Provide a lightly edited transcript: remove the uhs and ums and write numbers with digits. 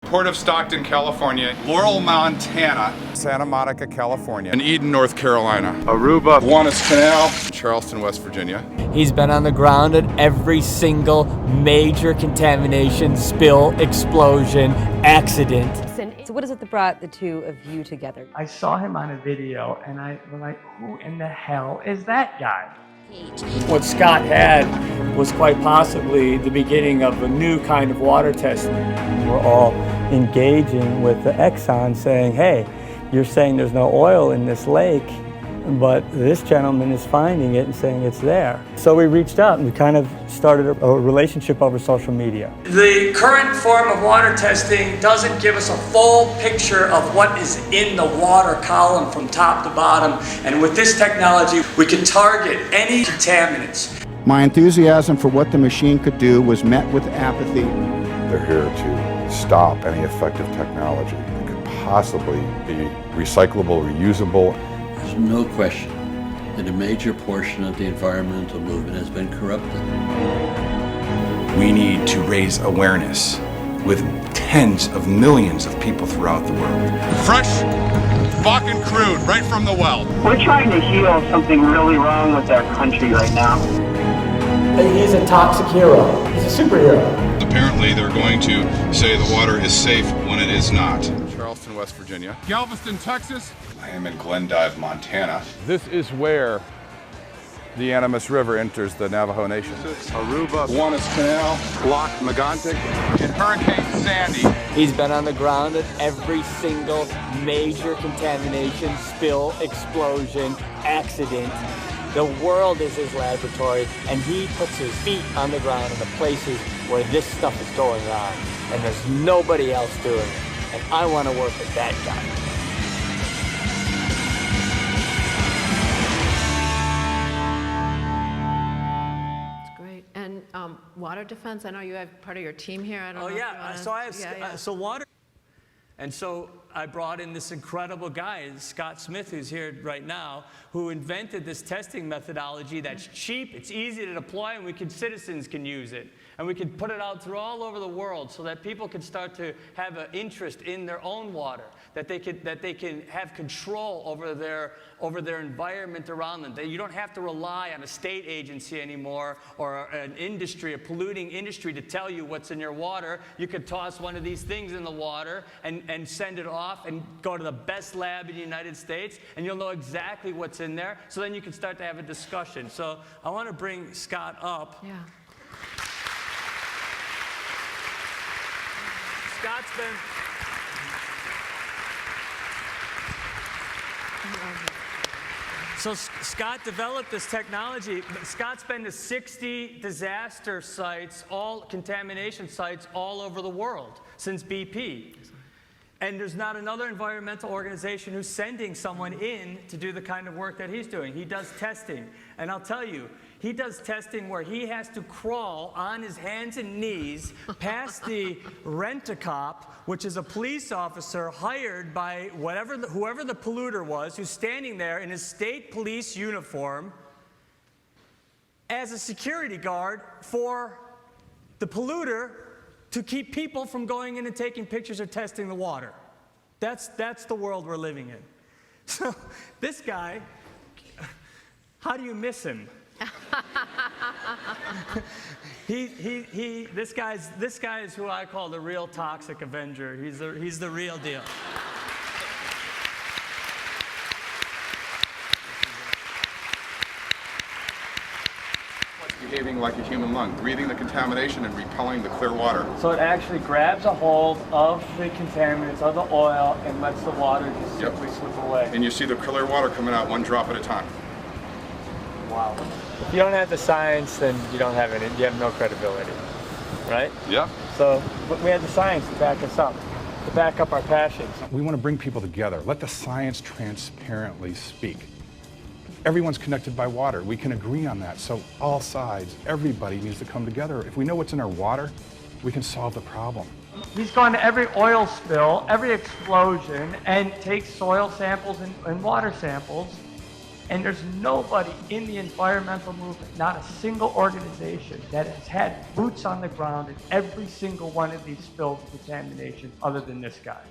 Port of Stockton, California, Laurel, Montana, Santa Monica, California, and Eden, North Carolina, Aruba, Guanas Canal, Charleston, West Virginia. He's been on the ground at every single major contamination, spill, explosion, accident. So what is it that brought the two of you together? I saw him on a video and I was like, who in the hell is that guy? What Scott had was quite possibly the beginning of a new kind of water testing. We're all engaging with the Exxon saying, hey, you're saying there's no oil in this lake, but this gentleman is finding it and saying it's there. So we reached out and we kind of started a relationship over social media. The current form of water testing doesn't give us a full picture of what is in the water column from top to bottom. And with this technology, we can target any contaminants. My enthusiasm for what the machine could do was met with apathy. They're here to stop any effective technology that could possibly be recyclable, reusable. There's no question that a major portion of the environmental movement has been corrupted. We need to raise awareness with tens of millions of people throughout the world. Fresh, fucking crude, right from the well. We're trying to heal something really wrong with our country right now. He's a toxic hero. He's a superhero. Apparently they're going to say the water is safe when it is not. Charleston, West Virginia. Galveston, Texas. I am in Glendive, Montana. This is where the Animas River enters the Navajo Nation. Aruba, Guanas Canal, Loch Megantic, and Hurricane Sandy. He's been on the ground at every single major contamination, spill, explosion, accident. The world is his laboratory, and he puts his feet on the ground in the places where this stuff is going on, and there's nobody else doing it. And I want to work with that guy. And water defense, I know you have part of your team here. I don't know. Oh yeah, so I have so water. And so I brought in this incredible guy, Scott Smith, who's here right now, who invented this testing methodology that's cheap, it's easy to deploy, and citizens can use it. And we can put it out through all over the world so that people can start to have an interest in their own water, that they can have control over their environment around them. That you don't have to rely on a state agency anymore or an industry, a polluting industry, to tell you what's in your water. You could toss one of these things in the water and send it off and go to the best lab in the United States, and you'll know exactly what's in there. So then you can start to have a discussion. So I want to bring Scott up. Yeah. Scott's been... So Scott developed this technology. Scott's been to 60 disaster sites, all contamination sites all over the world since BP. And there's not another environmental organization who's sending someone in to do the kind of work that he's doing. He does testing. And I'll tell you, he does testing where he has to crawl on his hands and knees past the rent-a-cop, which is a police officer hired by whoever the polluter was, who's standing there in his state police uniform as a security guard for the polluter to keep people from going in and taking pictures or testing the water. That's the world we're living in. So this guy, how do you miss him? This guy is who I call the real toxic Avenger. He's the real deal. Behaving like a human lung, breathing the contamination and repelling the clear water. So it actually grabs a hold of the contaminants, of the oil, and lets the water just simply slip away. And you see the clear water coming out one drop at a time. Wow. If you don't have the science, then you have no credibility, right? Yeah. So we have the science to back us up, to back up our passions. We want to bring people together. Let the science transparently speak. Everyone's connected by water. We can agree on that. So all sides, everybody needs to come together. If we know what's in our water, we can solve the problem. He's gone to every oil spill, every explosion, and takes soil samples and water samples And there's nobody in the environmental movement, not a single organization, that has had boots on the ground in every single one of these spilled contaminations other than this guy.